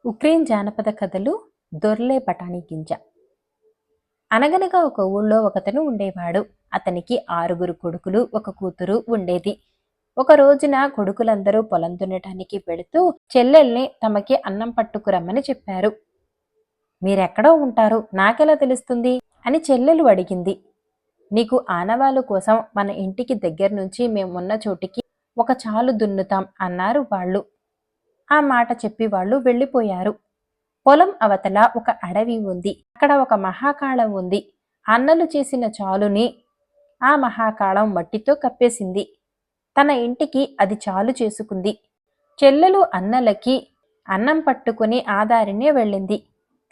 Ukraine జానపద కథలు దొర్లే బఠానీ గింజ. అనగనగా ఒక ఊళ్ళో ఒకతను ఉండేవాడు. అతనికి 6 కొడుకులు, ఒక కూతురు ఉండేది. ఒక రోజున కొడుకులందరూ పొలం దున్నటానికి వెళుతూ చెల్లెల్ని తమకి అన్నం పట్టుకురమ్మని చెప్పారు. మీరెక్కడో ఉంటారు, నాకెలా తెలుస్తుంది అని చెల్లెలు అడిగింది. నీకు ఆనవాలు కోసం మన ఇంటికి దగ్గర నుంచి మేమున్న చోటికి ఒక చాలు దున్నుతాం అన్నారు వాళ్ళు. ఆ మాట చెప్పి వాళ్ళు వెళ్ళిపోయారు. పొలం అవతల ఒక అడవి ఉంది. అక్కడ ఒక మహాకాళం ఉంది. అన్నలు చేసిన చాలుని ఆ మహాకాళం మట్టితో కప్పేసింది. తన ఇంటికి అది చాలు చేసుకుంది. చెల్లెలు అన్నలకి అన్నం పట్టుకుని ఆ దారినే వెళ్ళింది.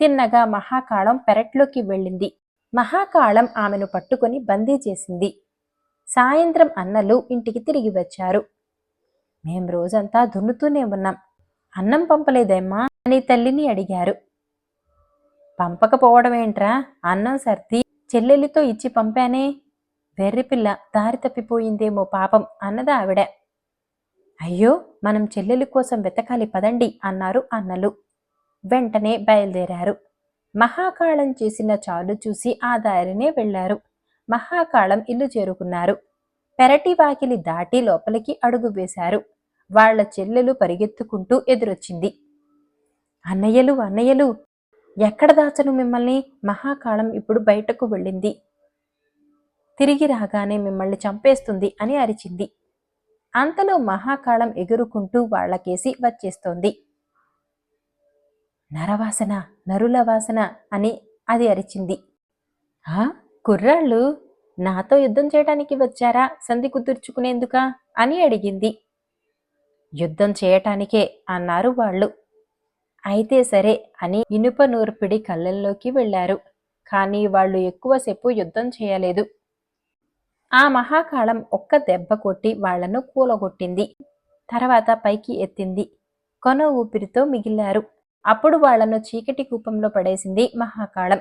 తిన్నగా మహాకాళం పెరట్లోకి వెళ్ళింది. మహాకాళం ఆమెను పట్టుకుని బందీ చేసింది. సాయంత్రం అన్నలు ఇంటికి తిరిగి వచ్చారు. మేం రోజంతా దున్నుతూనే ఉన్నాం, అన్నం పంపలేదేమ్మా అని తల్లిని అడిగారు. పంపకపోవడమేంట్రా, అన్నం సర్ది చెల్లెలితో ఇచ్చి పంపానే. వెర్రిపిల్ల దారి తప్పిపోయిందేమో పాపం అన్నది ఆవిడ. అయ్యో, మనం చెల్లెలి కోసం వెతకాలి పదండి అన్నారు అన్నలు. వెంటనే బయలుదేరారు. మహాకాళం చేసిన చాలు చూసి ఆ దారినే వెళ్లారు. మహాకాళం ఇల్లు చేరుకున్నారు. పెరటి వాకిలి దాటి లోపలికి అడుగు వేశారు. వాళ్ల చెల్లెలు పరిగెత్తుకుంటూ ఎదురొచ్చింది. అన్నయ్యలు, అన్నయ్యలు, ఎక్కడ దాచను మిమ్మల్ని? మహాకాళం ఇప్పుడు బయటకు వెళ్ళింది. తిరిగి రాగానే మిమ్మల్ని చంపేస్తుంది అని అరిచింది. అంతలో మహాకాళం ఎగురుకుంటూ వాళ్లకేసి వచ్చేస్తోంది. నరవాసన, నరుల వాసన అని అది అరిచింది. కుర్రాళ్ళు నాతో యుద్ధం చేయటానికి వచ్చారా, సంధి కుదుర్చుకునేందుకా అని అడిగింది. యుద్ధం చేయటానికే అన్నారు వాళ్ళు. అయితే సరే అని ఇనుప నూర్పిడి కళ్ళల్లోకి వెళ్లారు. కానీ వాళ్ళు ఎక్కువసేపు యుద్ధం చేయలేదు. ఆ మహాకాళం ఒక్క దెబ్బ కొట్టి వాళ్లను కూలగొట్టింది. తర్వాత పైకి ఎత్తింది. కొన ఊపిరితో మిగిలారు. అప్పుడు వాళ్లను చీకటి కూపంలో పడేసింది మహాకాళం.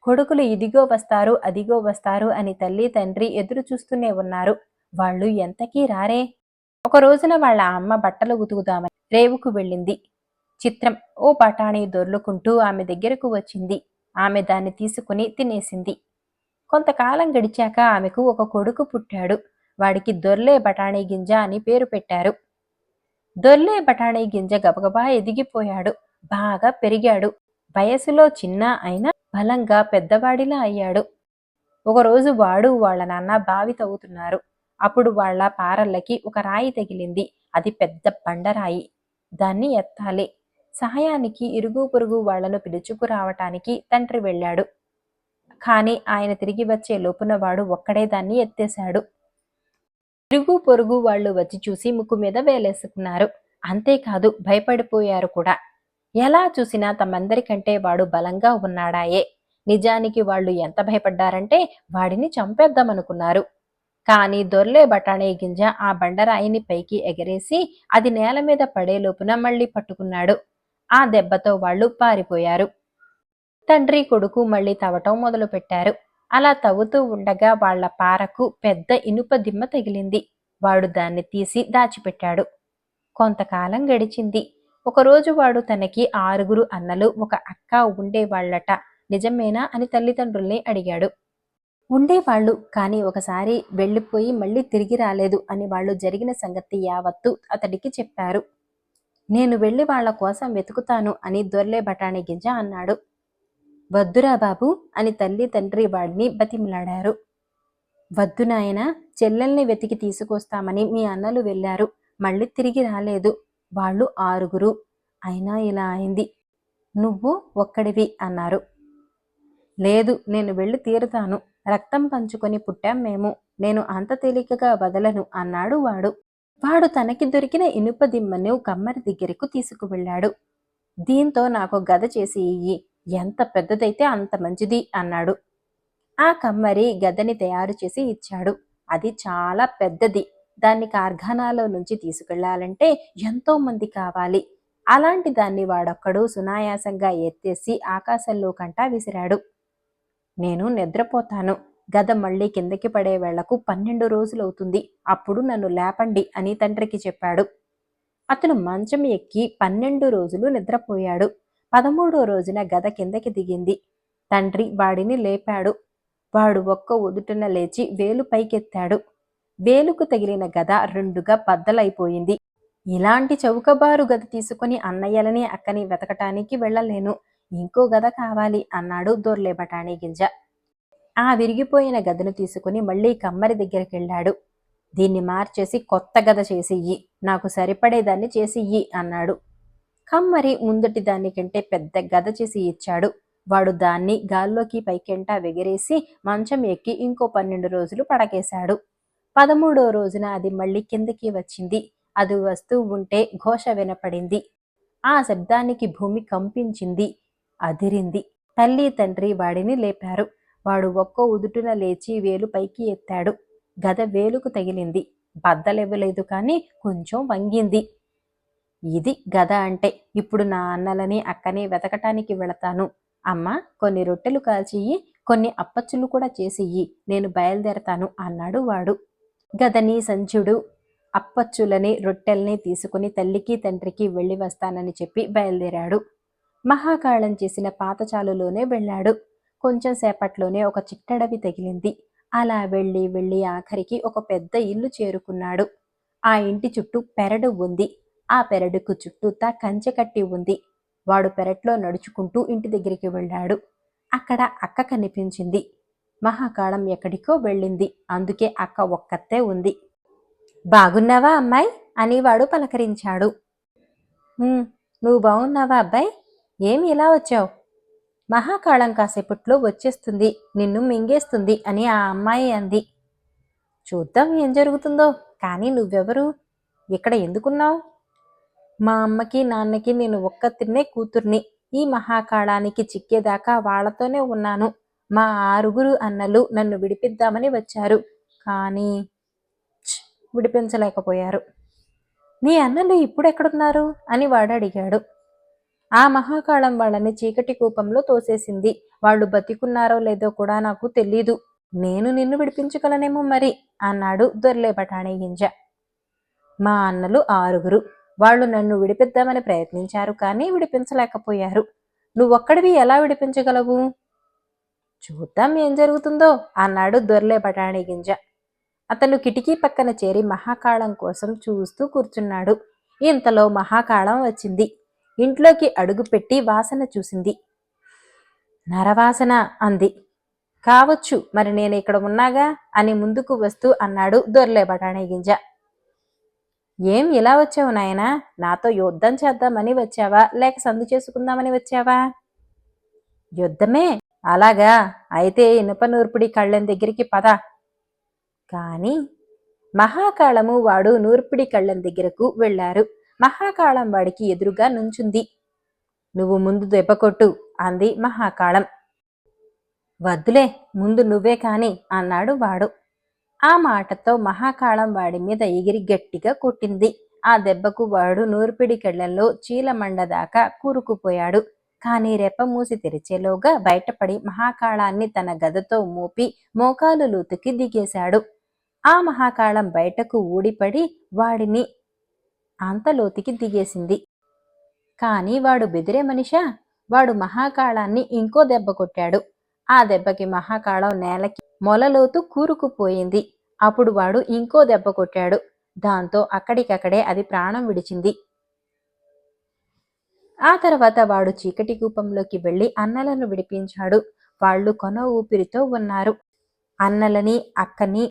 కొడుకులు ఇదిగో వస్తారు, అదిగో వస్తారు అని తల్లి తండ్రి ఎదురు చూస్తూనే ఉన్నారు. వాళ్ళు ఎంతకీ రారే. ఒక రోజున వాళ్ళ అమ్మ బట్టలు ఉతుకుదామని రేవుకు వెళ్ళింది. చిత్రం, ఓ బఠానీ దొర్లుకుంటూ ఆమె దగ్గరకు వచ్చింది. ఆమె దాన్ని తీసుకుని తినేసింది. కొంతకాలం గడిచాక ఆమెకు ఒక కొడుకు పుట్టాడు. వాడికి దొర్లే బఠానీ గింజ అని పేరు పెట్టారు. దొర్లే బఠానీ గింజ గబగబా ఎదిగిపోయాడు. బాగా పెరిగాడు. వయసులో చిన్న అయినా బలంగా పెద్దవాడిలా అయ్యాడు. ఒకరోజు వాడు వాళ్ళ నాన్న బావి తవ్వుతున్నారు. అప్పుడు వాళ్ల పారళ్ళకి ఒక రాయి తగిలింది. అది పెద్ద బండరాయి. దాన్ని ఎత్తాలి. సహాయానికి ఇరుగు పొరుగు వాళ్లను పిలుచుకురావటానికి తండ్రి వెళ్ళాడు. కాని ఆయన తిరిగి వచ్చే లోపున వాడు ఒక్కడే దాన్ని ఎత్తేశాడు. ఇరుగు పొరుగు వాళ్ళు వచ్చి చూసి ముక్కు మీద వేలేసుకున్నారు. అంతేకాదు, భయపడిపోయారు కూడా. ఎలా చూసినా తమందరికంటే వాడు బలంగా ఉన్నాడాయే. నిజానికి వాళ్ళు ఎంత భయపడ్డారంటే వాడిని చంపేద్దామనుకున్నారు. కాని దొర్లే బఠానీ గింజ ఆ బండరాయిని పైకి ఎగరేసి అది నేల మీద పడేలోపున మళ్లీ పట్టుకున్నాడు. ఆ దెబ్బతో వాళ్ళు పారిపోయారు. తండ్రి కొడుకు మళ్లీ తవ్వటం మొదలు పెట్టారు. అలా తవ్వుతూ ఉండగా వాళ్ల పారకు పెద్ద ఇనుప దిమ్మ తగిలింది. వాడు దాన్ని తీసి దాచిపెట్టాడు. కొంతకాలం గడిచింది. ఒకరోజు వాడు తనకి 6 అన్నలు, ఒక అక్క ఉండేవాళ్లట. నిజమేనా అని తల్లిదండ్రుల్ని అడిగాడు. ఉండేవాళ్లు, కానీ ఒకసారి వెళ్లిపోయి మళ్లీ తిరిగి రాలేదు అని వాళ్ళు జరిగిన సంగతి యావత్తు అతడికి చెప్పారు. నేను వెళ్లి వాళ్ల కోసం వెతుకుతాను అని దొర్లే బఠానీ గింజ అన్నాడు. వద్దురా బాబు అని తల్లి తండ్రి వాడిని బతిమలాడారు. వద్దు నాయనా, చెల్లెల్ని వెతికి తీసుకొస్తామని మీ అన్నలు వెళ్లారు, మళ్ళీ తిరిగి రాలేదు. వాళ్ళు 6 అయినా ఇలా అయింది. నువ్వు ఒక్కడివి అన్నారు. లేదు, నేను వెళ్ళి తీరుతాను. రక్తం పంచుకొని పుట్టాం మేము. నేను అంత తేలికగా వదలను అన్నాడు వాడు. వాడు తనకి దొరికిన ఇనుప దిమ్మను కమ్మరి దగ్గరకు తీసుకువెళ్ళాడు. దీంతో నాకు గద చేసి ఇయ్యి, ఎంత పెద్దదైతే అంత మంచిది అన్నాడు. ఆ కమ్మరి గదని తయారు చేసి ఇచ్చాడు. అది చాలా పెద్దది. దాన్ని కార్ఖానాలో నుంచి తీసుకెళ్లాలంటే ఎంతో మంది కావాలి. అలాంటి దాన్ని వాడొక్కడు సునాయాసంగా ఎత్తేసి ఆకాశంలో కంటా విసిరాడు. నేను నిద్రపోతాను. గద మళ్లీ కిందకి పడే వేళకు 12 రోజులవుతుంది. అప్పుడు నన్ను లేపండి అని తండ్రికి చెప్పాడు. అతను మంచం ఎక్కి 12 రోజులు నిద్రపోయాడు. 13వ రోజున గద కిందకి దిగింది. తండ్రి వాడిని లేపాడు. వాడు ఒక్క ఉదుటున లేచి వేలు పైకెత్తాడు. వేలుకు తగిలిన గద రెండుగా బద్దలైపోయింది. ఇలాంటి చౌకబారు గద తీసుకుని అన్నయ్యలని అక్కని వెతకటానికి వెళ్ళలేను. ఇంకో గద కావాలి అన్నాడు దొర్లే బఠానీ గింజ. ఆ విరిగిపోయిన గదను తీసుకుని మళ్ళీ కమ్మరి దగ్గరికెళ్ళాడు. దీన్ని మార్చేసి కొత్త గద చేసియ్యి, నాకు సరిపడేదాన్ని చేసియ్యి అన్నాడు. కమ్మరి ముందటి దానికంటే పెద్ద గద చేసి ఇచ్చాడు. వాడు దాన్ని గాల్లోకి పైకెంటా వెగిరేసి మంచం ఎక్కి ఇంకో 12 రోజులు పడకేశాడు. 13వ రోజున అది మళ్ళీ కిందకి వచ్చింది. అది వస్తూ ఉంటే ఘోష వినపడింది. ఆ శబ్దానికి భూమి కంపించింది, అదిరింది. తల్లి తండ్రి వాడిని లేపారు. వాడు ఒక్కో ఉదుటున లేచి వేలు పైకి ఎత్తాడు. గద వేలుకు తగిలింది. బద్దలివ్వలేదు కానీ కొంచెం వంగింది. ఇది గద అంటే. ఇప్పుడు నా అన్నలని అక్కని వెతకటానికి వెళతాను. అమ్మ, కొన్ని రొట్టెలు కాల్చియ్యి, కొన్ని అప్పచ్చులు కూడా చేసియ్యి, నేను బయలుదేరతాను అన్నాడు వాడు. గదని, సంచుడు, అప్పచ్చులని, రొట్టెల్ని తీసుకుని తల్లికి తండ్రికి వెళ్ళి వస్తానని చెప్పి బయలుదేరాడు. మహాకాళం చేసిన పాతచాలులోనే వెళ్ళాడు. కొంచెం సేపట్లోనే ఒక చిట్టడవి తగిలింది. అలా వెళ్ళి వెళ్ళి ఆఖరికి ఒక పెద్ద ఇల్లు చేరుకున్నాడు. ఆ ఇంటి చుట్టూ పెరడు ఉంది. ఆ పెరడుకు చుట్టూతా కంచె కట్టి ఉంది. వాడు పెరట్లో నడుచుకుంటూ ఇంటి దగ్గరికి వెళ్ళాడు. అక్కడ అక్క కనిపించింది. మహాకాళం ఎక్కడికో వెళ్ళింది. అందుకే అక్క ఒక్కతే ఉంది. బాగున్నావా అమ్మాయి అని వాడు పలకరించాడు. నువ్వు బాగున్నావా అబ్బాయి? ఏమి ఇలా వచ్చావు? మహాకాళం కాసేపట్లో వచ్చేస్తుంది, నిన్ను మింగేస్తుంది అని ఆ అమ్మాయి అంది. చూద్దాం ఏం జరుగుతుందో. కానీ నువ్వెవరు? ఇక్కడ ఎందుకున్నావు? మా అమ్మకి నాన్నకి నేను ఒక్కతినే కూతుర్ని. ఈ మహాకాళానికి చిక్కేదాకా వాళ్లతోనే ఉన్నాను. మా 6 అన్నలు నన్ను విడిపిద్దామని వచ్చారు, కానీ విడిపించలేకపోయారు. నీ అన్నలు ఇప్పుడెక్కడున్నారు అని వాడు అడిగాడు. ఆ మహాకాళం వాళ్ళని చీకటి కూపంలో తోసేసింది. వాళ్ళు బతికున్నారో లేదో కూడా నాకు తెలీదు. నేను నిన్ను విడిపించగలనేమో మరి అన్నాడు దొర్లే బఠానీ గింజ. మా అన్నలు 6. వాళ్ళు నన్ను విడిపిద్దామని ప్రయత్నించారు, కానీ విడిపించలేకపోయారు. నువ్వొక్కడివి ఎలా విడిపించగలవు? చూద్దాం ఏం జరుగుతుందో అన్నాడు దొర్లే బఠానీ గింజ. అతను కిటికీ పక్కన చేరి మహాకాళం కోసం చూస్తూ కూర్చున్నాడు. ఇంతలో మహాకాళం వచ్చింది. ఇంట్లోకి అడుగుపెట్టి వాసన చూసింది. నరవాసన అంది. కావచ్చు, మరి నేను ఇక్కడ ఉన్నాగా అని ముందుకు వస్తూ అన్నాడు దొర్లే బఠానీ గింజ. ఏం ఇలా వచ్చావు నాయనా? నాతో యుద్ధం చేద్దామని వచ్చావా, లేక సందు చేసుకుందామని వచ్చావా? యుద్ధమే. అలాగా, అయితే ఇనుప నూర్పిడి కళ్ళెం దగ్గరికి పద. కాని మహాకాళము వాడు నూర్పిడి కళ్ళెం దగ్గరకు వెళ్లారు. మహాకాళం వాడికి ఎదురుగా నుంచుంది. నువ్వు ముందు దెబ్బ కొట్టు అంది మహాకాళం. వద్దులే, ముందు నువ్వే కాని అన్నాడు వాడు. ఆ మాటతో మహాకాళం వాడి మీద ఎగిరి గట్టిగా కొట్టింది. ఆ దెబ్బకు వాడు నూర్పిడి కళ్ళెంలో చీలమండ దాకా కూరుకుపోయాడు. కానీ రెప్ప మూసి తెరిచేలోగా బయటపడి మహాకాళాన్ని తన గదతో మోపి మోకాలు లోతుకి దిగేశాడు. ఆ మహాకాళం బయటకు ఊడిపడి వాడిని అంతలోతికి దిగేసింది. కాని వాడు బెదిరే మనిషా? వాడు మహాకాళాన్ని ఇంకో దెబ్బ కొట్టాడు. ఆ దెబ్బకి మహాకాళం నేలకి మొలలోతు కూరుకుపోయింది. అప్పుడు వాడు ఇంకో దెబ్బ కొట్టాడు. దాంతో అక్కడికక్కడే అది ప్రాణం విడిచింది. ఆ తర్వాత వాడు చీకటి కూపంలోకి వెళ్లి అన్నలను విడిపించాడు. వాళ్ళు కొన ఊపిరితో ఉన్నారు. అన్నలని, అక్కని,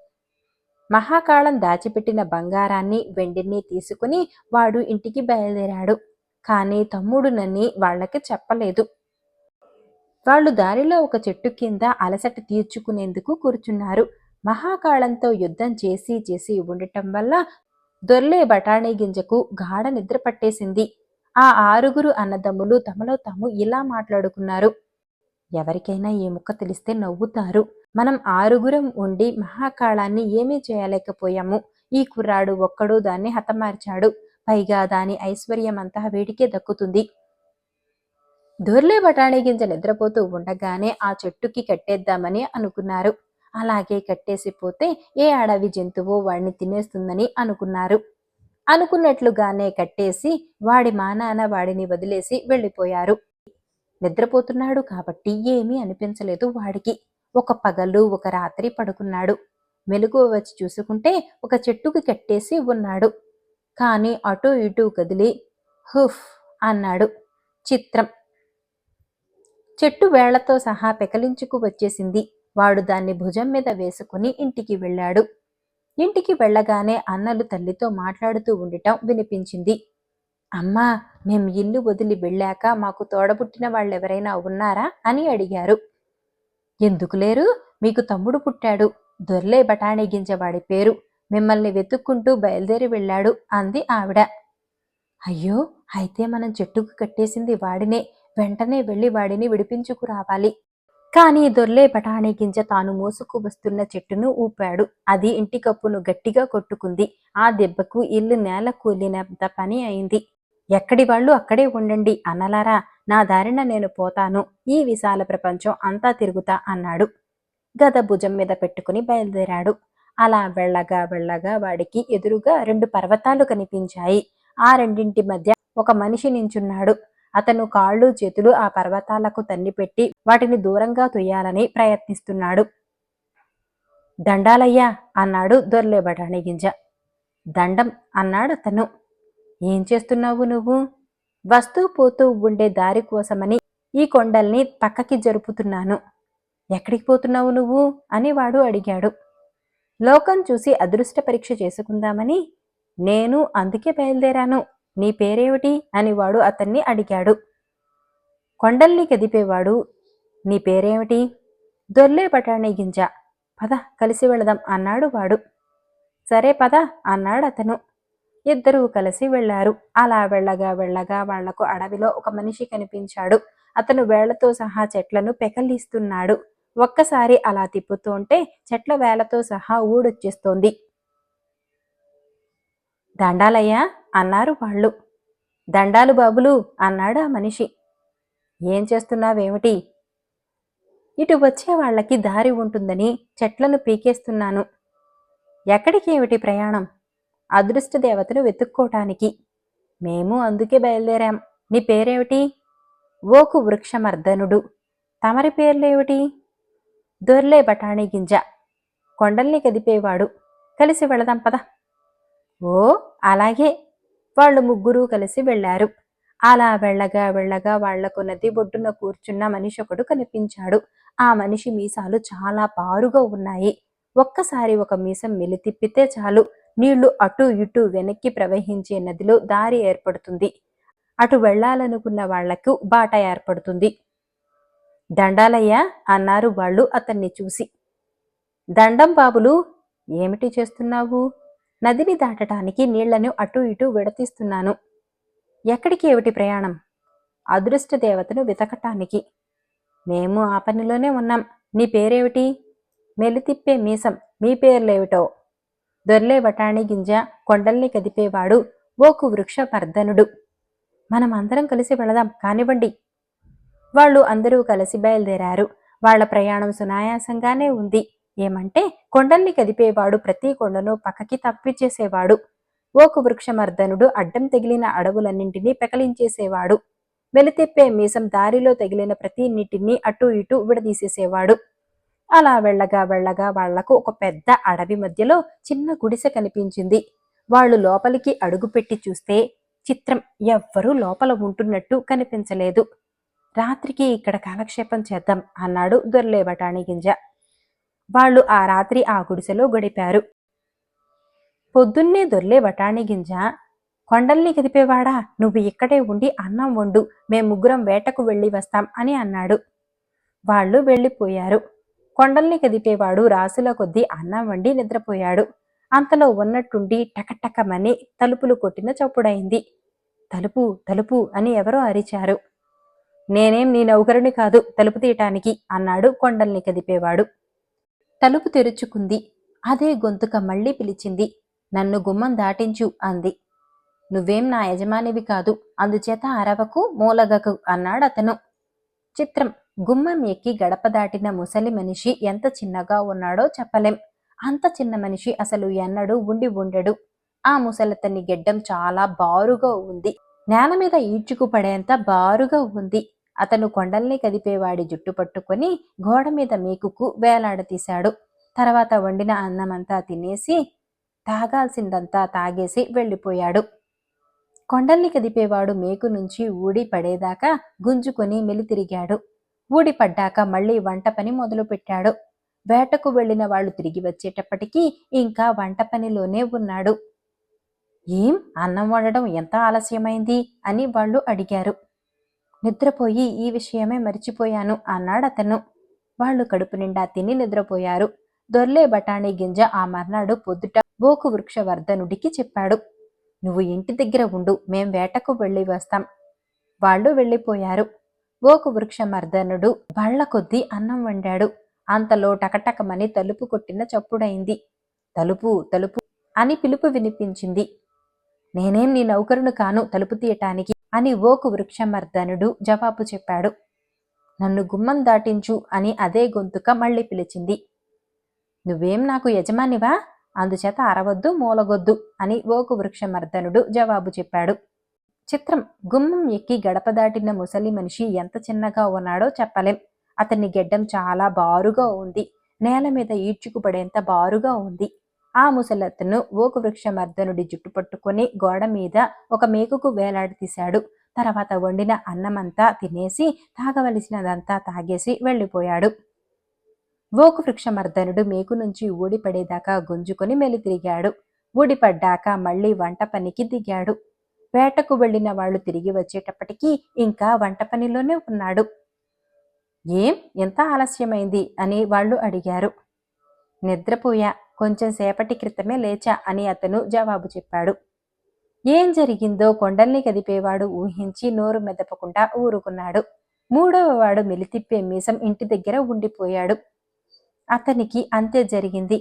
మహాకాళం దాచిపెట్టిన బంగారాన్ని, వెండిని తీసుకుని వాడు ఇంటికి బయలుదేరాడు. కానీ తమ్ముడునని వాళ్లకి చెప్పలేదు. వాళ్ళు దారిలో ఒక చెట్టు కింద అలసట తీర్చుకునేందుకు కూర్చున్నారు. మహాకాళంతో యుద్ధం చేసి చేసి ఉండటం వల్ల దొర్లే బఠానీ గింజకు గాఢ నిద్ర పట్టేసింది. ఆ 6 అన్నదమ్ములు తమలో తాము ఇలా మాట్లాడుకున్నారు. ఎవరికైనా ఈ ముక్క తెలిస్తే నవ్వుతారు. మనం 6 ఉండి మహాకాళాన్ని ఏమీ చేయలేకపోయాము. ఈ కుర్రాడు ఒక్కడు దాన్ని హతమార్చాడు. పైగా దాని ఐశ్వర్యమంతా వీడికే దక్కుతుంది. దొర్లే బఠానీ గింజ నిద్రపోతూ ఉండగానే ఆ చెట్టుకి కట్టేద్దామని అనుకున్నారు. అలాగే కట్టేసిపోతే ఏ అడవి జంతువో వాడిని తినేస్తుందని అనుకున్నారు. అనుకున్నట్లుగానే కట్టేసి వాడి మానాన వాడిని వదిలేసి వెళ్ళిపోయారు. నిద్రపోతున్నాడు కాబట్టి ఏమీ అనిపించలేదు వాడికి. ఒక పగలు ఒక రాత్రి పడుకున్నాడు. మెలకువ వచ్చి చూసుకుంటే ఒక చెట్టుకి కట్టేసి ఉన్నాడు. కాని అటూ ఇటూ కదిలి హుఫ్ అన్నాడు. చిత్రం. చెట్టు వేళ్లతో సహా పెకలించుకు వచ్చేసింది. వాడు దాన్ని భుజం మీద వేసుకుని ఇంటికి వెళ్ళాడు. ఇంటికి వెళ్ళగానే అన్నలు తల్లితో మాట్లాడుతూ ఉండటం వినిపించింది. అమ్మా, మేం ఇల్లు వదిలి వెళ్ళాక మాకు తోడబుట్టిన వాళ్ళెవరైనా ఉన్నారా అని అడిగారు. ఎందుకు లేరు? మీకు తమ్ముడు పుట్టాడు. దొర్లే బఠానీ గింజవాడి పేరు. మిమ్మల్ని వెతుక్కుంటూ బయలుదేరి వెళ్ళాడు అంది ఆవిడ. అయ్యో, అయితే మనం చెట్టుకు కట్టేసింది వాడినే. వెంటనే వెళ్ళి వాడిని విడిపించుకురావాలి. కాని దొర్లే బఠానీ గింజ తాను మోసుకు వస్తున్న చెట్టును ఊపాడు. అది ఇంటి కప్పును గట్టిగా కొట్టుకుంది. ఆ దెబ్బకు ఇల్లు నేల కూలినంత పని అయింది. ఎక్కడి వాళ్ళు అక్కడే ఉండండి అన్నలారా, నా దారిన నేను పోతాను. ఈ విశాల ప్రపంచం అంతా తిరుగుతా అన్నాడు. గద భుజం మీద పెట్టుకుని బయలుదేరాడు. అలా వెళ్ళగా వెళ్ళగా వాడికి ఎదురుగా 2 పర్వతాలు కనిపించాయి. ఆ రెండింటి మధ్య ఒక మనిషి నించున్నాడు. అతను కాళ్ళు చేతులు ఆ పర్వతాలకు తన్నిపెట్టి వాటిని దూరంగా తొయ్యాలని ప్రయత్నిస్తున్నాడు. దండాలయ్యా అన్నాడు దొర్లే బఠానీ గింజ. దండం అన్నాడతను. ఏం చేస్తున్నావు నువ్వు? వస్తూ పోతూ ఉండే దారి కోసమని ఈ కొండల్ని పక్కకి జరుపుతున్నాను. ఎక్కడికి పోతున్నావు నువ్వు అని వాడు అడిగాడు. లోకం చూసి అదృష్ట పరీక్ష చేసుకుందామని. నేను అందుకే బయలుదేరాను. నీ పేరేమిటి అని వాడు అతన్ని అడిగాడు. కొండల్ని కదిపేవాడు. నీ పేరేమిటి? దొర్లే బఠానీ గింజ. పద, కలిసి వెళదాం అన్నాడు వాడు. సరే పద అన్నాడు అతను. ఇద్దరూ కలిసి వెళ్లారు. అలా వెళ్ళగా వెళ్ళగా వాళ్లకు అడవిలో ఒక మనిషి కనిపించాడు. అతను వేళ్లతో సహా చెట్లను పెకలిస్తున్నాడు. ఒక్కసారి అలా తిప్పుతుంటే చెట్ల వేళ్లతో సహా ఊడొచ్చేస్తోంది. దండాలయ్యా అన్నారు వాళ్ళు. దండాలు బాబులు అన్నాడు ఆ మనిషి. ఏం చేస్తున్నావేమిటి? ఇటు వచ్చే వాళ్ళకి దారి ఉంటుందని చెట్లను పీకేస్తున్నాను. ఎక్కడికి ఏమిటి ప్రయాణం? అదృష్ట దేవతను వెతుక్కోటానికి. మేము అందుకే బయలుదేరాం. నీ పేరేమిటి? ఓకు వృక్షమర్దనుడు. తమరి పేర్లేమిటి? దొర్లే బఠానీ గింజ. కొండల్ని కదిపేవాడు. కలిసి వెళదాం పద. ఓ అలాగే. వాళ్ళు ముగ్గురూ కలిసి వెళ్లారు. అలా వెళ్ళగా వెళ్ళగా వాళ్లకు నది ఒడ్డున కూర్చున్న మనిషి ఒకడు కనిపించాడు. ఆ మనిషి మీసాలు చాలా పారుగా ఉన్నాయి. ఒక్కసారి ఒక మీసం మెలితిప్పితే చాలు, నీళ్లు అటూ ఇటూ వెనక్కి ప్రవహించే నదిలో దారి ఏర్పడుతుంది. అటు వెళ్లాలనుకున్న వాళ్లకు బాట ఏర్పడుతుంది. దండాలయ్యా అన్నారు వాళ్ళు అతన్ని చూసి. దండం బాబులు. ఏమిటి చేస్తున్నావు? నదిని దాటడానికి నీళ్లను అటూ ఇటూ విడతీస్తున్నాను. ఎక్కడికి ఏమిటి ప్రయాణం? అదృష్ట దేవతను వెతకటానికి. మేము ఆ పనిలోనే ఉన్నాం. నీ పేరేమిటి? మెలితిప్పే మీసం. మీ పేర్లేమిటో? దొర్లే బఠానీ గింజ. కొండల్ని కదిపేవాడు. ఓకు వృక్షమర్దనుడు. మనం అందరం కలిసి వెళదాం కానివ్వండి. వాళ్ళు అందరూ కలిసి బయలుదేరారు. వాళ్ల ప్రయాణం సునాయాసంగానే ఉంది. ఏమంటే కొండల్ని కదిపేవాడు ప్రతి కొండను పక్కకి తప్పిచేసేవాడు. ఓకు వృక్షమర్దనుడు అడ్డం తగిలిన అడవులన్నింటినీ పెకలించేసేవాడు. మెలితిప్పే మీసం దారిలో తగిలిన ప్రతి నీటిని అటూ ఇటూ విడదీసేసేవాడు. అలా వెళ్ళగా వెళ్ళగా వాళ్లకు ఒక పెద్ద అడవి మధ్యలో చిన్న గుడిసె కనిపించింది. వాళ్ళు లోపలికి అడుగుపెట్టి చూస్తే చిత్రం, ఎవ్వరూ లోపల ఉంటున్నట్టు కనిపించలేదు. రాత్రికి ఇక్కడ కాలక్షేపం చేద్దాం అన్నాడు దొర్లే బఠానీ గింజ. వాళ్ళు ఆ రాత్రి ఆ గుడిసెలో గడిపారు. పొద్దున్నే దొర్లే బఠానీ గింజ, కొండల్ని కదిపేవాడా, నువ్వు ఇక్కడే ఉండి అన్నం వండు, మేం ముగ్గురం వేటకు వెళ్ళి వస్తాం అని అన్నాడు. వాళ్ళు వెళ్ళిపోయారు. కొండల్ని కదిపేవాడు రాసుల కొద్దీ అన్నం వండి నిద్రపోయాడు. అంతలో ఉన్నట్టుండి టకటకమని తలుపులు కొట్టిన చప్పుడైంది. తలుపు తలుపు అని ఎవరో అరిచారు. నేనేం నీ నౌకరుని కాదు తలుపు తీయటానికి అన్నాడు కొండల్ని కదిపేవాడు. తలుపు తెరుచుకుంది. అదే గొంతుక మళ్ళీ పిలిచింది. నన్ను గుమ్మం దాటించు అంది. నువ్వేం నా యజమానివి కాదు, అందుచేత అరవకు, మూలగకు అన్నాడతను. చిత్రం. గుమ్మం ఎక్కి గడప దాటిన ముసలి మనిషి ఎంత చిన్నగా ఉన్నాడో చెప్పలేం. అంత చిన్న మనిషి అసలు ఎన్నడూ ఉండి ఉండడు. ఆ ముసలతని గెడ్డం చాలా బారుగా ఉంది. నేల మీద ఈడ్చుకు పడేంత బారుగా ఉంది. అతను కొండల్ని కదిపేవాడి జుట్టు పట్టుకొని గోడ మీద మేకుకు వేలాడదీశాడు. తర్వాత వండిన అన్నమంతా తినేసి తాగాల్సిందంతా తాగేసి వెళ్ళిపోయాడు. కొండల్ని కదిపేవాడు మేకు నుంచి ఊడి పడేదాకా గుంజుకొని మెలితిరిగాడు. ఊడి పడ్డాక మళ్ళీ వంట పని మొదలుపెట్టాడు. వేటకు వెళ్లిన వాళ్ళు తిరిగి వచ్చేటప్పటికీ ఇంకా వంట పనిలోనే ఉన్నాడు. ఏం, అన్నం వండడం ఎంత ఆలస్యమైంది అని వాళ్ళు అడిగారు. నిద్రపోయి ఈ విషయమే మరిచిపోయాను అన్నాడతను. వాళ్ళు కడుపు నిండా తిని నిద్రపోయారు. దొర్లే బఠానీ గింజ ఆ మర్నాడు పొద్దుట బోకు వృక్షవర్ధనుడికి చెప్పాడు. నువ్వు ఇంటి దగ్గర ఉండు, మేం వేటకు వెళ్ళి వస్తాం. వాళ్ళు వెళ్ళిపోయారు. బోకు వృక్షమర్ధనుడు బళ్ళ కొద్దీ అన్నం వండాడు. అంతలో టకటకమని తలుపు కొట్టిన చప్పుడైంది. తలుపు తలుపు అని పిలుపు వినిపించింది. నేనేం నీ నౌకరును కాను తలుపు తీయటానికి అని ఓకు వృక్షమర్ధనుడు జవాబు చెప్పాడు. నన్ను గుమ్మం దాటించు అని అదే గొంతుక మళ్ళీ పిలిచింది. నువ్వేం నాకు యజమానివా? అందుచేత అరవద్దు మూలగొద్దు అని ఓకు వృక్షమర్ధనుడు జవాబు చెప్పాడు. చిత్రం, గుమ్మం ఎక్కి గడప దాటిన ముసలి మనిషి ఎంత చిన్నగా ఉన్నాడో చెప్పలేం. అతని గెడ్డం చాలా బారుగా ఉంది. నేల మీద ఈడ్చుకుపడేంత బారుగా ఉంది. ఆ ముసలతను ఓకు వృక్షమర్ధనుడి జుట్టు పట్టుకొని గోడ మీద ఒక మేకుకు వేలాడదీశాడు. తర్వాత వండిన అన్నమంతా తినేసి తాగవలసినదంతా తాగేసి వెళ్ళిపోయాడు. ఓకు వృక్షమర్ధనుడు మేకు నుంచి ఊడిపడేదాకా గుంజుకొని మెలితిరిగాడు. ఊడిపడ్డాక మళ్ళీ వంట పనికి దిగాడు. వేటకు వెళ్లిన వాళ్ళు తిరిగి వచ్చేటప్పటికీ ఇంకా వంట పనిలోనే ఉన్నాడు. ఏం, ఎంత ఆలస్యమైంది అని వాళ్ళు అడిగారు. నిద్రపోయా, కొంచెం సేపటి క్రితమే లేచా అని అతను జవాబు చెప్పాడు. ఏం జరిగిందో కొండల్ని కదిపేవాడు ఊహించి నోరు మెదపకుండా ఊరుకున్నాడు. మూడవ వాడు మెలితిప్పే మీసం ఇంటి దగ్గర ఉండిపోయాడు. అతనికి అంతే జరిగింది.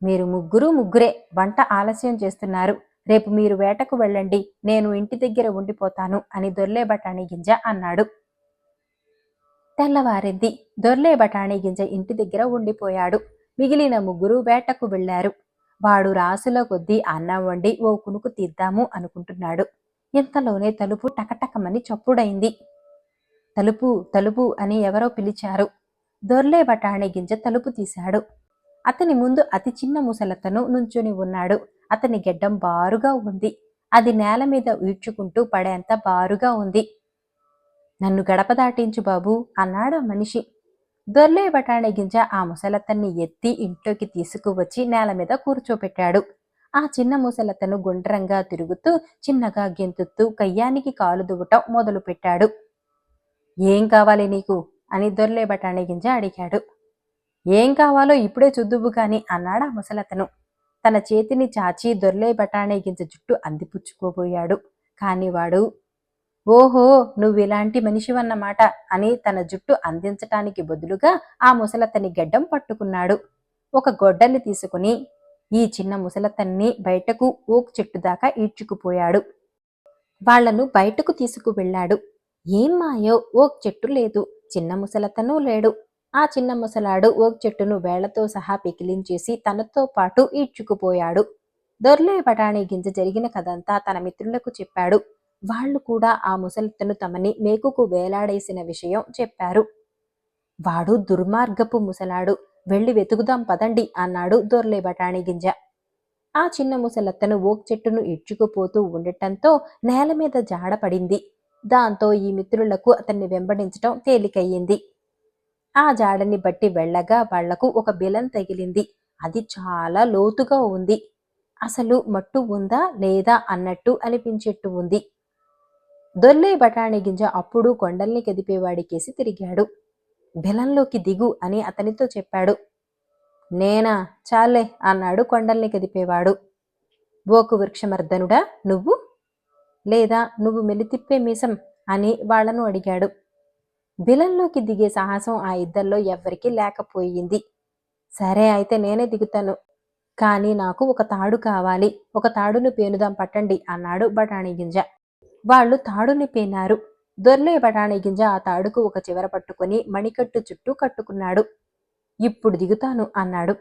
మీరు ముగ్గురే వంట ఆలస్యం చేస్తున్నారు. రేపు మీరు వేటకు వెళ్ళండి, నేను ఇంటి దగ్గర ఉండిపోతాను అని దొర్లే బఠానీ గింజ అన్నాడు. తెల్లవారింది. దొర్లే బఠానీ గింజ ఇంటి దగ్గర ఉండిపోయాడు. మిగిలిన ముగ్గురు వేటకు వెళ్లారు. వాడు రాసుల కొద్దీ అన్నం వండి ఓ కునుకు తీద్దాము అనుకుంటున్నాడు. ఇంతలోనే తలుపు టకటకమని చప్పుడైంది. తలుపు తలుపు అని ఎవరో పిలిచారు. దొర్లే బఠానీ గింజ తలుపు తీశాడు. అతని ముందు అతి చిన్న ముసలతను నుంచుని ఉన్నాడు. అతని గెడ్డం బారుగా ఉంది. అది నేల మీద ఈడ్చుకుంటూ పడేంత బారుగా ఉంది. నన్ను గడప దాటించు బాబు అన్నాడు మనిషి. దొర్లే బఠానీ గింజ ఆ ముసలతన్ని ఎత్తి ఇంట్లోకి తీసుకువచ్చి నేల మీద కూర్చోపెట్టాడు. ఆ చిన్న ముసలతను గుండ్రంగా తిరుగుతూ చిన్నగా గెంతుతూ కయ్యానికి కాలు దువ్వటం మొదలు పెట్టాడు. ఏం కావాలి నీకు అని దొర్లే బఠానీ గింజ అడిగాడు. ఏం కావాలో ఇప్పుడే చూద్దువు కాని అన్నాడు ఆ ముసలతను. తన చేతిని చాచి దొర్లే బఠానీ గింజ జుట్టు అందిపుచ్చుకోబోయాడు. కాని వాడు, ఓహో, నువ్విలాంటి మనిషివన్నమాట అని తన జుట్టు అందించటానికి బదులుగా ఆ ముసలతని గెడ్డం పట్టుకున్నాడు. ఒక గొడ్డలి తీసుకుని ఈ చిన్న ముసలతన్ని బయటకు ఓక్ చెట్టు దాకా ఈడ్చుకుపోయాడు. వాళ్లను బయటకు తీసుకువెళ్లాడు. ఏం మాయో, ఓక్ చెట్టు లేదు, చిన్న ముసలతను లేడు. ఆ చిన్న ముసలాడు ఓక్ చెట్టును వేళ్లతో సహా పికిలించేసి తనతో పాటు ఈడ్చుకుపోయాడు. దొర్లే బఠానీ గింజ జరిగిన కథంతా తన మిత్రులకు చెప్పాడు. వాళ్లు కూడా ఆ ముసలితను తమని మేకుకు వేలాడేసిన విషయం చెప్పారు. వాడు దుర్మార్గపు ముసలాడు, వెళ్లి వెతుకుదాం పదండి అన్నాడు దొర్లే బఠానీ గింజ. ఆ చిన్న ముసలత్తను ఓక్ చెట్టును ఈడ్చుకుపోతూ ఉండటంతో నేల మీద జాడపడింది. దాంతో ఈ మిత్రులకు అతన్ని వెంబడించటం తేలికయ్యింది. ఆ జాడని బట్టి వెళ్ళగా వాళ్లకు ఒక బిలం తగిలింది. అది చాలా లోతుగా ఉంది. అసలు మట్టు ఉందా లేదా అన్నట్టు అనిపించేట్టు ఉంది. దొర్లే బఠానీ గింజ అప్పుడు కొండల్ని కదిపేవాడికేసి తిరిగాడు. బిలంలోకి దిగు అని అతనితో చెప్పాడు. నేనా, చాలే అన్నాడు కొండల్ని కదిపేవాడు. బోకు వృక్షమర్ధనుడా నువ్వు, లేదా నువ్వు మెలితిప్పే మీసం అని వాళ్లను అడిగాడు. బిలంలోకి దిగే సాహసం ఆ ఇద్దరిలో ఎవ్వరికీ లేకపోయింది. సరే అయితే నేనే దిగుతాను, కానీ నాకు ఒక తాడు కావాలి, ఒక తాడును పేనుదాం పట్టండి అన్నాడు బఠానీ గింజ. వాళ్ళు తాడుని పేనారు. దొర్లే బఠానీ గింజ ఆ తాడుకు ఒక చివర పట్టుకుని మణికట్టు చుట్టూ కట్టుకున్నాడు. ఇప్పుడు దిగుతాను అన్నాడు.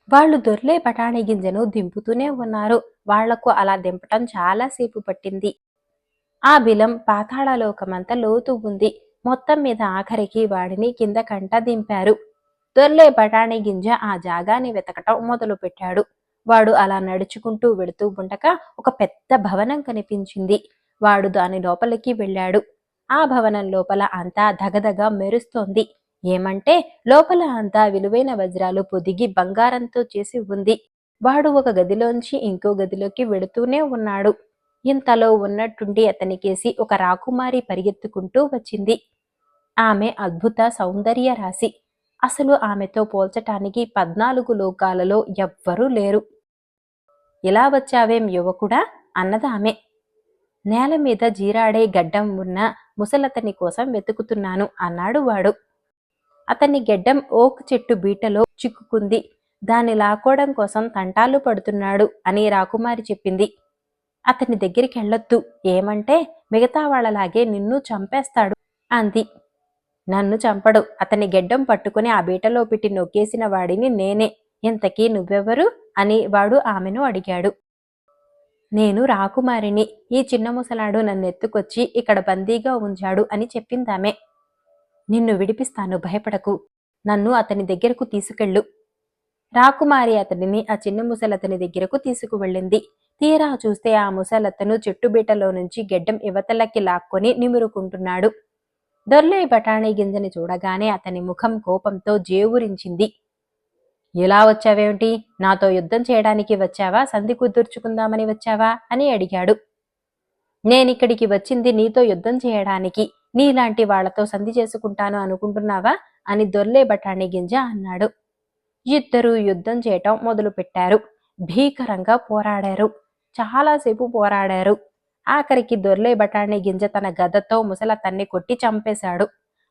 వాళ్ళు దొర్లే బఠానీ గింజను దింపుతూనే ఉన్నారు. వాళ్లకు అలా దింపటం చాలాసేపు పట్టింది. ఆ బిలం పాతాళలోకమంత లోతు ఉంది. మొత్తం మీద ఆఖరికి వాడిని కిందకంట దింపారు. దొర్లే బఠానీ గింజ ఆ జాగాని వెతకటం మొదలుపెట్టాడు. వాడు అలా నడుచుకుంటూ వెళుతూ ఉండగా ఒక పెద్ద భవనం కనిపించింది. వాడు దాని లోపలికి వెళ్ళాడు. ఆ భవనం లోపల అంతా ధగధగ మెరుస్తోంది. ఏమంటే లోపల అంతా విలువైన వజ్రాలు పొదిగి బంగారంతో చేసి ఉంది. వాడు ఒక గదిలోంచి ఇంకో గదిలోకి వెళుతూనే ఉన్నాడు. ఇంతలో ఉన్నట్టుండి అతనికేసి ఒక రాకుమారి పరిగెత్తుకుంటూ వచ్చింది. ఆమె అద్భుత సౌందర్య రాశి. అసలు ఆమెతో పోల్చటానికి 14 లోకాలలో ఎవ్వరూ లేరు. ఇలా వచ్చావేం యువకుడా అన్నదామె. నేల మీద జీరాడే గడ్డం ఉన్న ముసలతని కోసం వెతుకుతున్నాను అన్నాడు వాడు. అతని గెడ్డం ఓక్ చెట్టు బీటలో చిక్కుకుంది. దాన్ని లాక్కోవడం కోసం తంటాలు పడుతున్నాడు అని రాకుమారి చెప్పింది. అతని దగ్గరికెళ్ళొద్దు, ఏమంటే మిగతా వాళ్ళలాగే నిన్ను చంపేస్తాడు అంది. నన్ను చంపడు, అతని గెడ్డం పట్టుకుని ఆ బీటలో పెట్టి నొక్కేసిన వాడిని నేనే. ఇంతకీ నువ్వెవరు అని వాడు ఆమెను అడిగాడు. నేను రాకుమారిని. ఈ చిన్న ముసలాడు నన్నెత్తుకొచ్చి ఇక్కడ బందీగా ఉంచాడు అని చెప్పిందామె. నిన్ను విడిపిస్తాను, భయపడకు. నన్ను అతని దగ్గరకు తీసుకెళ్ళు. రాకుమారి అతడిని ఆ చిన్న ముసలతని దగ్గరకు తీసుకువెళ్ళింది. తీరా చూస్తే ఆ ముసలతను చెట్టుబీటలో నుంచి గెడ్డం ఇవతలకి లాక్కొని నిమురుకుంటున్నాడు. దొర్లే బఠానీ గింజని చూడగానే అతని ముఖం కోపంతో జేవురించింది. ఇలా వచ్చావేమిటి? నాతో యుద్ధం చేయడానికి వచ్చావా, సంధి కుదుర్చుకుందామని వచ్చావా అని అడిగాడు. నేనిక్కడికి వచ్చింది నీతో యుద్ధం చేయడానికి. నీలాంటి వాళ్లతో సంధి చేసుకుంటాను అనుకుంటున్నావా అని దొర్లే బఠానీ గింజ అన్నాడు. ఇద్దరూ యుద్ధం చేయటం మొదలుపెట్టారు. భీకరంగా పోరాడారు. చాలాసేపు పోరాడారు. ఆఖరికి దొర్లే బఠానీ గింజ తన గదతో ముసలతన్ని కొట్టి చంపేశాడు.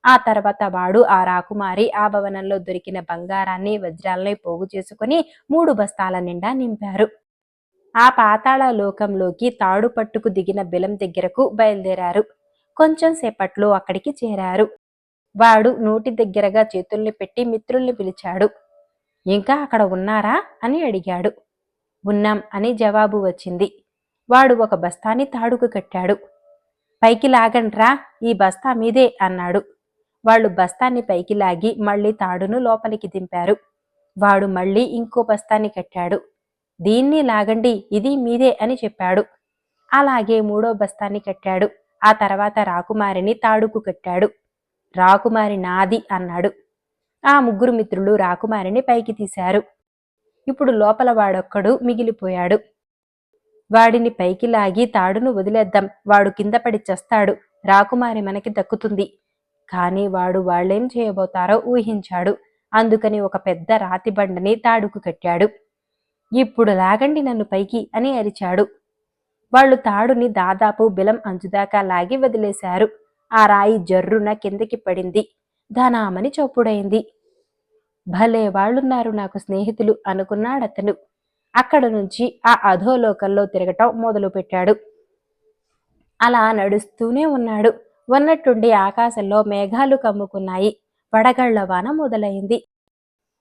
ఆ తర్వాత వాడు ఆ రాకుమారి ఆ భవనంలో దొరికిన బంగారాన్ని వజ్రాల్ని పోగు చేసుకుని 3 బస్తాల నిండా నింపారు. ఆ పాతాళ లోకంలోకి తాడు పట్టుకు దిగిన బిలం దగ్గరకు బయలుదేరారు. కొంచెం సేపట్లో అక్కడికి చేరారు. వాడు నోటి దగ్గరగా చేతుల్ని పెట్టి మిత్రుల్ని పిలిచాడు. ఇంకా అక్కడ ఉన్నారా అని అడిగాడు. ఉన్నాం అని జవాబు వచ్చింది. వాడు ఒక బస్తాని తాడుకు కట్టాడు. పైకి లాగండ్రా, ఈ బస్తా మీదే అన్నాడు. వాళ్ళు బస్తాన్ని పైకి లాగి మళ్లీ తాడును లోపలికి దింపారు. వాడు మళ్లీ ఇంకో బస్తాని కట్టాడు. దీన్ని లాగండి, ఇది మీదే అని చెప్పాడు. అలాగే 3వ బస్తాని కట్టాడు. ఆ తర్వాత రాకుమారిని తాడుకు కట్టాడు. రాకుమారి నాది అన్నాడు. ఆ 3 మిత్రులు రాకుమారిని పైకి తీశారు. ఇప్పుడు లోపల వాడొక్కడు మిగిలిపోయాడు. వాడిని పైకి లాగి తాడును వదిలేద్దాం, వాడు కింద పడి చస్తాడు, రాకుమారి మనకి దక్కుతుంది. కాని వాడు వాళ్ళేం చేయబోతారో ఊహించాడు. అందుకని ఒక పెద్ద రాతి బండని తాడుకు కట్టాడు. ఇప్పుడు లాగండి నన్ను పైకి అని అరిచాడు. వాళ్ళు తాడుని దాదాపు బిలం అంచుదాకా లాగి వదిలేశారు. ఆ రాయి జర్రున కిందకి పడింది. ధనామని చప్పుడైంది. భలే వాళ్ళున్నారు నాకు స్నేహితులు అనుకున్నాడతను. అక్కడ నుంచి ఆ అధోలోకంలో తిరగటం మొదలుపెట్టాడు. అలా నడుస్తూనే ఉన్నాడు. ఉన్నట్టుండి ఆకాశంలో మేఘాలు కమ్ముకున్నాయి. వడగళ్ల వాన మొదలైంది.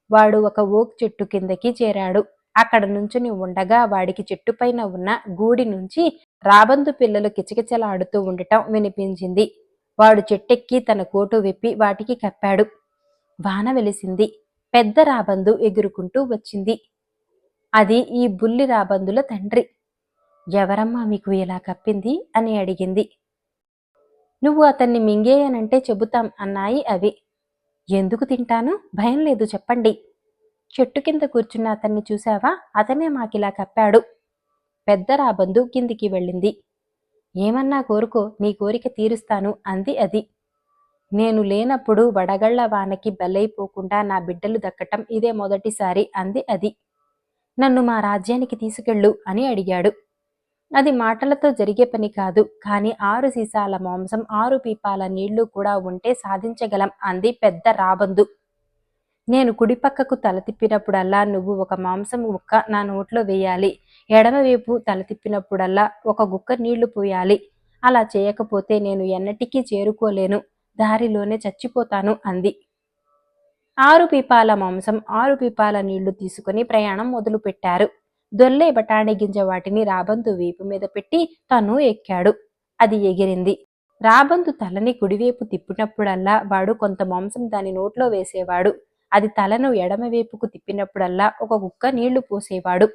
వాడు ఒక ఓక్ చెట్టు కిందకి చేరాడు. అక్కడ నుంచుని ఉండగా వాడికి చెట్టుపైన ఉన్న గూడి నుంచి రాబందు పిల్లలు కిచకిచలాడుతూ ఉండటం వినిపించింది. వాడు చెట్టెక్కి తన కోటు విప్పి వాటికి కప్పాడు. వాన వెలిసింది. పెద్ద రాబందు ఎగురుకుంటూ వచ్చింది. అది ఈ బుల్లి రాబందుల తండ్రి. ఎవరమ్మా మీకు ఇలా కప్పింది అని అడిగింది. నువ్వు అతన్ని మింగేయనంటే చెబుతాం అన్నాయి అవి. ఎందుకు తింటాను, భయం లేదు చెప్పండి. చెట్టు కింద కూర్చున్న అతన్ని చూశావా, అతనే మాకిలా కప్పాడు. పెద్ద రాబందు కిందికి వెళ్ళింది. ఏమన్నా కోరుకో, నీ కోరిక తీరుస్తాను అంది అది. నేను లేనప్పుడు వడగళ్ల వానకి బలైపోకుండా నా బిడ్డలు దక్కటం ఇదే మొదటిసారి అంది అది. నన్ను మా రాజ్యానికి తీసుకెళ్ళు అని అడిగాడు. అది మాటలతో జరిగే పని కాదు, కాని 6 సీసాల మాంసం 6 పీపాల నీళ్లు కూడా ఉంటే సాధించగలం అంది పెద్ద రాబందు. నేను కుడిపక్కకు తల తిప్పినప్పుడల్లా నువ్వు ఒక మాంసం ముక్క నా నోట్లో వేయాలి. ఎడమవైపు తల తిప్పినప్పుడల్లా ఒక గుక్క నీళ్లు పోయాలి. అలా చేయకపోతే నేను ఎన్నటికీ చేరుకోలేను, దారిలోనే చచ్చిపోతాను అంది. 6 పీపాల మాంసం 6 పీపాల నీళ్లు తీసుకుని ప్రయాణం మొదలుపెట్టారు. దొర్లే బఠానీ గింజ వాటిని రాబందు వీపు మీద పెట్టి తను ఎక్కాడు. అది ఎగిరింది. రాబందు తలని కుడివైపు తిప్పినప్పుడల్లా వాడు కొంత మాంసం దాని నోట్లో వేసేవాడు. అది తలను ఎడమవైపుకు తిప్పినప్పుడల్లా ఒక గుక్క నీళ్లు పోసేవాడు.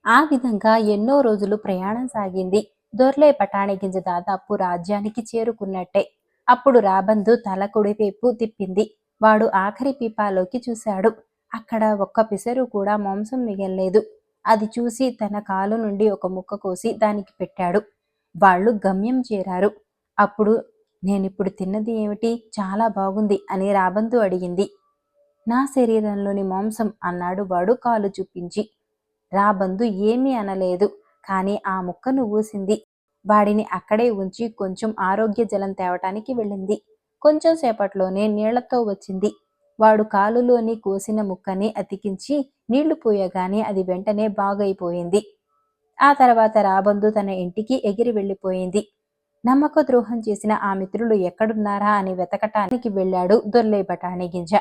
ఆ విధంగా ఎన్నో రోజులు ప్రయాణం సాగింది. దొర్లే బఠానీ గింజ దాదాపు రాజ్యానికి చేరుకున్నట్టే. అప్పుడు రాబందు తల కుడివైపు తిప్పింది. వాడు ఆఖరి పీపాలోకి చూశాడు. అక్కడ ఒక్క పిసరు కూడా మాంసం మిగల్లేదు. అది చూసి తన కాలు నుండి ఒక ముక్క కోసి దానికి పెట్టాడు. వాళ్ళు గమ్యం చేరారు. అప్పుడు నేనిప్పుడు తిన్నది ఏమిటి, చాలా బాగుంది అని రాబందు అడిగింది. నా శరీరంలోని మాంసం అన్నాడు వాడు కాలు చూపించి. రాబందు ఏమీ అనలేదు. కానీ ఆ ముక్కను ఊసింది. వాడిని అక్కడే ఉంచి కొంచెం ఆరోగ్య జలం తేవటానికి వెళ్ళింది. కొంచెం సేపట్లోనే నీళ్లతో వచ్చింది. వాడు కాలులోని కోసిన ముక్కని అతికించి నీళ్లు పోయగానే అది వెంటనే బాగైపోయింది. ఆ తర్వాత రాబందు తన ఇంటికి ఎగిరి వెళ్ళిపోయింది. నమ్మక ద్రోహం చేసిన ఆ మిత్రులు ఎక్కడున్నారా అని వెతకటానికి వెళ్ళాడు దొర్లే బఠానీ గింజ.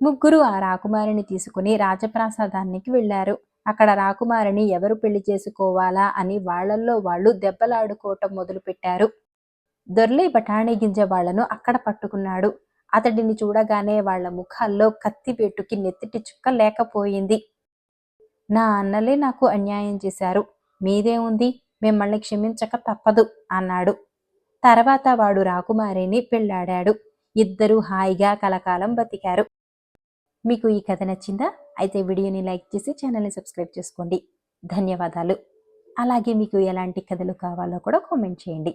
ముగ్గురు ఆ రాకుమారిని తీసుకుని రాజప్రాసాదానికి వెళ్లారు. అక్కడ రాకుమారిని ఎవరు పెళ్లి చేసుకోవాలా అని వాళ్లల్లో వాళ్ళు దెబ్బలాడుకోవటం మొదలుపెట్టారు. దొర్లే బఠానీ గింజ వాళ్లను అక్కడ పట్టుకున్నాడు. అతడిని చూడగానే వాళ్ల ముఖాల్లో కత్తి వేటుకి నెత్తిటి చుక్క లేకపోయింది. నా అన్నలే నాకు అన్యాయం చేశారు, మీదే ఉంది, మిమ్మల్ని క్షమించక తప్పదు అన్నాడు. తర్వాత వాడు రాకుమారిని పెళ్లాడాడు. ఇద్దరూ హాయిగా కలకాలం బతికారు. మీకు ఈ కథ నచ్చిందా? అయితే వీడియోని లైక్ చేసి ఛానల్ని సబ్స్క్రైబ్ చేసుకోండి. ధన్యవాదాలు. అలాగే మీకు ఎలాంటి కథలు కావాలో కూడా కామెంట్ చేయండి.